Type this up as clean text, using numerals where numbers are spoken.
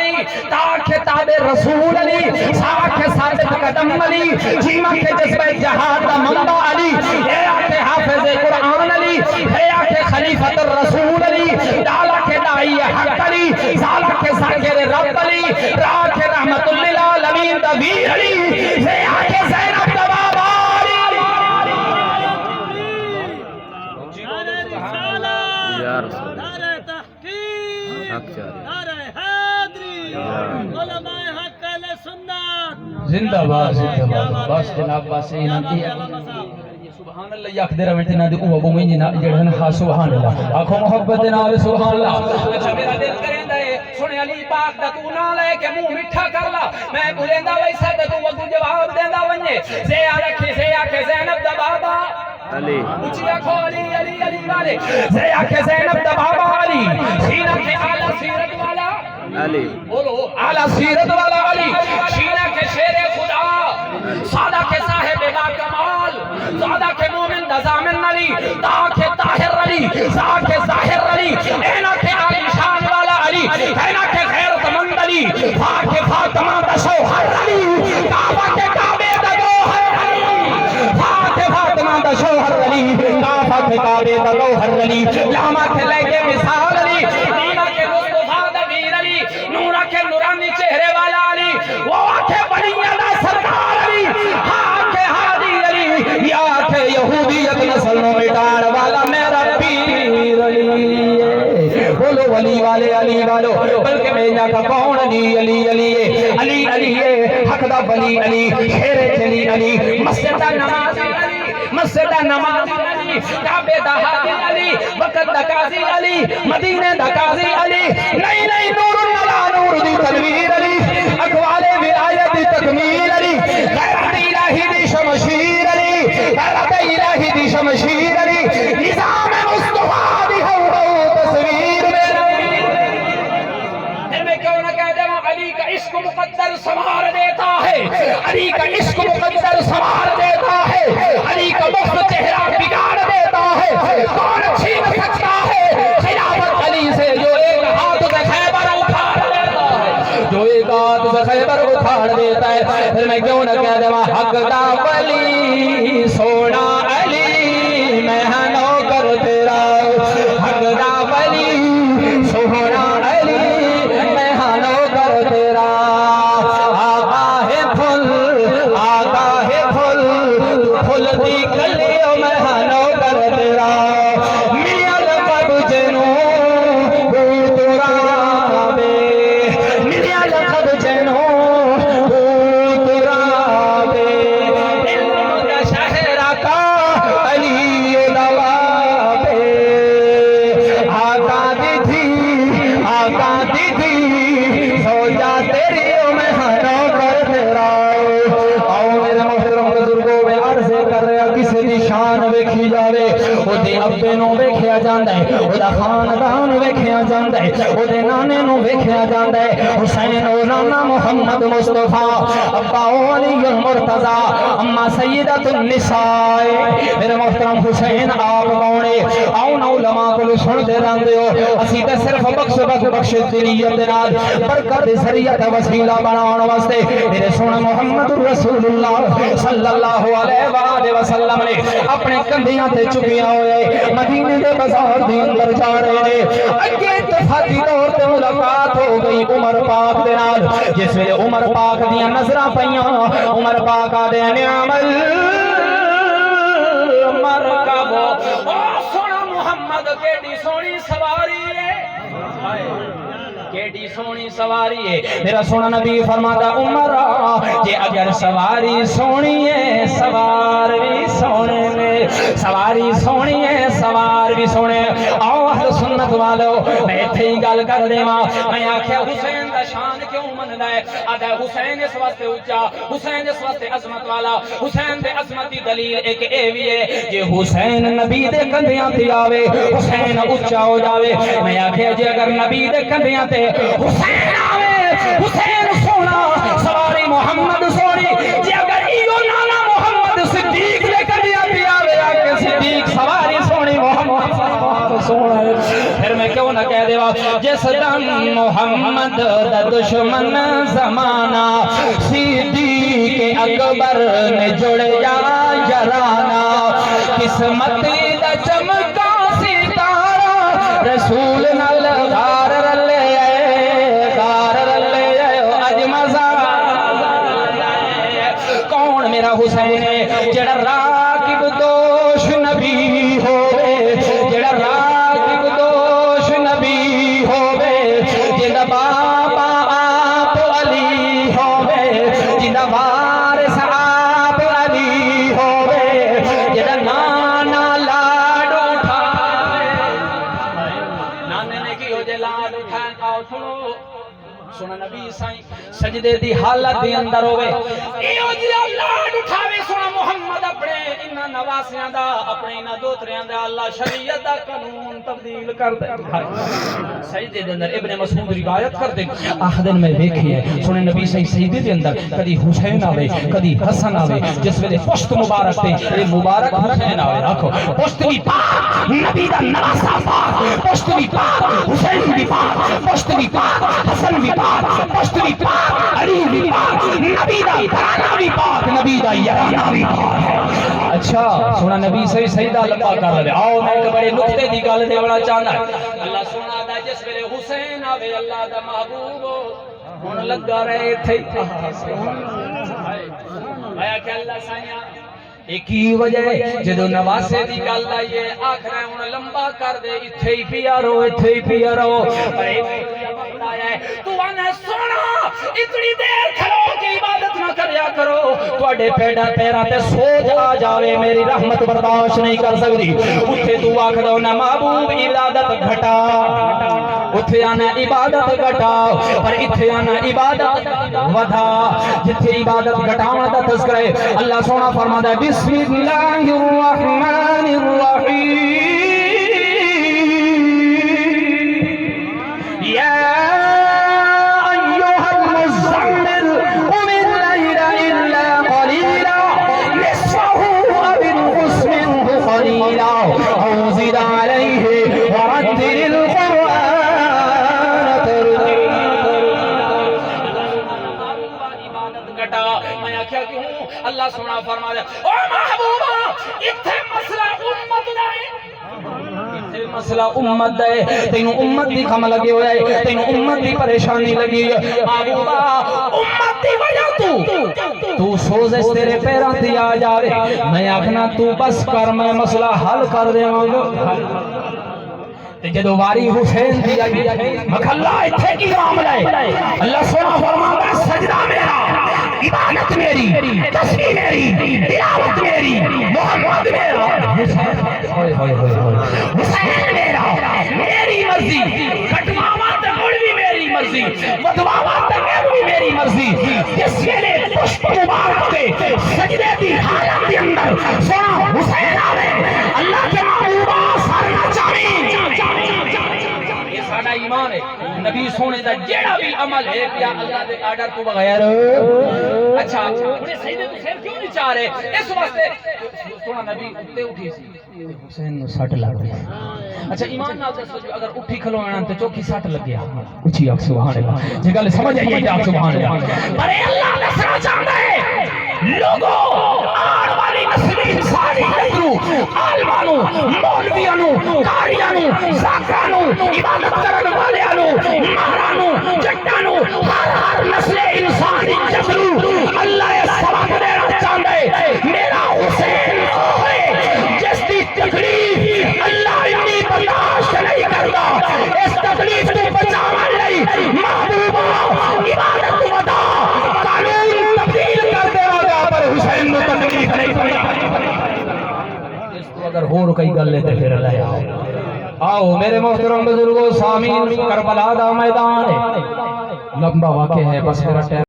علی تاکہ تابع رسول علی ساکھ ثابت قدم علی جیمہ کے جذبہ جہاد دا منبع علی اے آکھے حافظ قرآن علی اے آکھے خلیفت الرسول علی ڈالا کے دائی حق علی زالا کے ذاکر رب علی راہ کے رحمت للعالمین دبیر علی اے آکھے زینب دبابا نعرہ تحقیق، نعرہ حیدری، علماء حق اہل سنت زندہ باد بس جناب بس انہاں سبحان اللہ یک دیر میں تینا دی اوہ بومین جنا جڑھن ہاں سبحان اللہ آنکھوں محبت نال سبحان اللہ اچھا میرا دل کریں دے سنے علی پاک دا تو نہ لے کے منہ مٹھا کر لا میں بولیں دا ویسا دا تو وقت جواب دیں دا ونجے سے آرکھی سے آکھے زینب دا بابا علی اچھی آنکھو علی علی علی والے سے آکھے زینب دا بابا علی سینہ کے اعلیٰ سیرت والا علی بولو اعلیٰ سیرت والا علی سینہ کے شیر خدا سادہ کے صاحب با کمال زادہ کے مومن دا زامن علی تاکہ طاہر علی زاکہ ظاہر علی اینا کے علی شان والا علی اینا کے غیرت مند علی فاکہ فاطمہ دا شوہر علی کعبہ کے کعبے دا گوہر علی فاکہ فاطمہ دا شوہر علی کعبہ کے کعبے دا گوہر علی لاما کے لے کے مثال علی نیمہ کے مصطفیٰ دا ویر علی نورہ کے نورانی چہرے والا علی وہ آکھے بنیہ دا سرکار علی آکھے ہادی علی یا کہ یہودیت نسل نو مٹار والا میرا پیر علی بولو علی والے علی والو بلکہ میرا کا کون علی علی علی علی علی حق دا بلی علی شیر چلی علی مسجد نماز علی مسجد نماز علی کعبے دا حاضر علی وقت دا قاضی علی مدینہ دا قاضی علی نئی نئی نور اللہ نور دی تنویر علی اقوال ولایت دی تکمیل علی غیرت الہی دی شمشیر علی غیرت الہی دی شمشیر علی نظام مصطفیٰ دی ہو تصویر میں کیوں نہ کہہ دے علی کا عشق مقدر سنوار دیتا ہے علی کا عشق مقدر سنوار دیتا ہے علی کا مفت چہرہ بگاڑ دیتا ہے کون چھین سکتا ہے خلافت علی سے جو ایک ہاتھ سے خیبر اکھاڑ دیتا ہے جو ایک ہاتھ سے خیبر اکھاڑ دیتا ہے پھر میں کیوں نہ کہہ دے حق دا ولی سونا علی میں نوکر تیرا حق دا ولی سونا علی میں نوکر تیرا آقا ہے پھل پھل دی کلیوں میں نوکر تیرا ملیا لقب جنو ترابے ملیا لقب جنو ترابے علم کا شہر کا علی دوابے آقا دی تھی سو جا تیری میں نوکر تیرا آؤ میرے محترم بزرگوں میں عرض کر رہا کسی دی شان ویکھی جاوے او دے ابے نو ویکھیا جاندا ہے او دا خاندان ویکھیا جاندا ہے او دے نانے نو ویکھیا جاندا ہے حسین او نانا محمد مصطفیٰ ابا علی المرتضی اما سیدۃ النساء میرے محترم حسین آپ کونے آؤ نا علماء کو سنتے رہندے ہو اسی تے صرف بخش دلیت نال برکت ذریعہ وسیلہ بناون واسطے میرے سونا محمد رسول اللہ صلی اللہ علیہ وآلہ وسلم نے اپنے کندھیاں تے چکیاں ہوئے مدینے دے بازار دے اندر جا رہے نے اگے اتفاقی طور تے ملاقات ہو گئی عمر پاک دے نال جس ویلے عمر پاک دیاں نظراں پیاں عمر پاک آدے نعم المرکب او سونا محمد کیڑی سونی سواری ہے کیڑی سونی سواری ہے میرا سونا نبی فرماتا عمر کہ اگر سواری سونی ہے سوار بھی سونے میں سواری سونی ہے سوار بھی سونے آؤ اہل سنت والو میں تھے ہی گل کر دے ماں میں آکھیا حسین دا شان کیوں مننا ہے آدھا حسین اس واسطے اچھا حسین اس واسطے عظمت والا حسین دے عظمت دی دلیل ایک اے بھی ہے کہ حسین نبی دے کندھیاں تے آوے حسین اچھا ہو جاوے میں آکھیا جی اگر نبی دے کندھیاں تے حسین آوے حسین سونا سواری محمد سونی جی اگر ایو نانا محمد صدیق دے کندھیاں تے آوے آکے صدیق سواری سونی محمد سونا پھر میں کیوں نہ کہہ دے جس دم محمد دا دشمن زمانہ صدیق اکبر نے جڑیا جرانا قسمت دا چمکا ستارہ رسول نال غار رلے اج مزہ کون میرا حسین ہے جڑا راکب دوش نبی ہوئے جڑا راکب دوش نبی ہوئے جنہ بابا آپ علی ہوئے جنہ وارث آپ علی ہوئے جنہ نانا لاڈ اٹھائے نانے نے کی ہو جے لاڈ اٹھائے آؤ سنو نبی سائیں سجدے دی حالت دی اندر ہوئے ایو جی اللہ اٹھاوے سونا محمد اپنے انہاں نواسیاں دا اپنے انہاں دوتریاں دا اللہ شریعت دا قانون تبدیل کر دے سجدے دے اندر ابن مسعود روایت کر دے آخدن میں دیکھی ہے سونے نبی صحیح سجدے دے اندر کدی حسین آوے کدی حسن آوے جس ویلے پشت مبارک تے یہ مبارک حسین آوے رکھو پشت بھی پاک نبی دا نواسا پاک پشت بھی پاک حسین بھی پاک پشت بھی پاک حسن بھی پاک پشت بھی پاک علی بھی پاک نبی دا گھرانہ بھی پاک نبی دا یارانہ بھی پاک ہے اچھا سونا نبی صحیح سجدہ لمبا کر لے آؤ میں ایک بڑے نقطے دی گل دے بڑا چاہنا ہے اللہ سونا دا جس ویلے حسین آوے اللہ دا محبوب ہن لگا رہے تھے آیا کہ اللہ سائیاں ایک ہی وجہ ہے جدو نواسے دی گل آئیے آخر ہے ہن لمبا کر دے اتھے ہی پیا رو پر ایک وقت آیا ہے تو آنا سونا اتنی دیر کھلو کی عبادت نہ کریا کرو توڑے پیڑا پیرا تے سوج آ جاوے میری رحمت برداشت نہیں کر سکتی اتھے تو آخر دو نا محبوب عبادت گھٹا اتھے آنا عبادت گھٹا پر اتھے آنا عبادت ودا جتھے عبادت گھٹاونا دا تذکرہ ہے اللہ سونا فرما دا بسم اللہ الرحمن الرحیم یا ایوہ المزمل قم اللیل الا قلیلا نصفہ او انقص منہ قلیلا او زد علیہ ورتل القرآن میں آکھیا کہ ہوں اللہ سونا فرما دے او محبوبہ اتھے مسئلہ امت دائے اتھے مسئلہ امت دائے تینوں امت دی خم لگے ہوئے تینوں امت دی پریشانی لگی محبوبہ امت دی وجہ تو سوزش تیرے پیران دی آ جاوے میں آکھنا تو بس کر میں مسئلہ حل کر دے جدو واری حسین دی آئی مکھلا اتھے کی معاملہ ہے اللہ سونا فرما دے سجدہ میرا عبادت میری تسبیح میری تلاوت میری محمد میرا حسین میرا میری مرضی کٹواوا تکڑ بھی میری مرضی ودواوا تکڑ بھی میری مرضی جس ویلے پشپ مبارک تے سجدے دی حالت دی اندر سونا حسین آوے اللہ کے محبوبہ سارنا چاہیں یہ ساڑھا ایمان ہے نبی سونے دا جیڑا بھی عمل ہے پیا اللہ دے آرڈر تو بغیر اچھا انہیں سیدے تو خیر کیوں نہیں چاہ رہے اس واسطے سونا نبی اٹھتے اٹھی سی حسین نے سٹ لگ گیا اچھا ایمان نال دسو جو اگر اٹھی کھلو آنا تے چوکی سٹ لگ گیا اچھی آگ سبحان اللہ جی گل سمجھ آئیے کہ آگ سبحان اللہ پر اللہ دسنا چاہتا ہے لوگوں آر والی نسلی ساری نظروں عالمانوں مولویانوں کاریانوں زاکرانوں عبادت کرن والیانوں مہرانوں جٹانوں ہر نسل انسانی جبرو اللہ یہ سبق دینا چاہتا ہے میرا حسین ہوئے جس دی تکلیف اللہ اتنی برداشت نہیں کرتا اس تکلیف تو بچاوا نہیں محبوبہ عبادت ودا قانون تبدیل کر دے گا پر حسین کو تکلیف نہیں پڑی اس تو اگر ہور کئی گل لیتے پھر اللہ آؤ میرے محترم بزرگوں سامعین کربلا دا میدان ہے لمبا واقع ہے بس میرا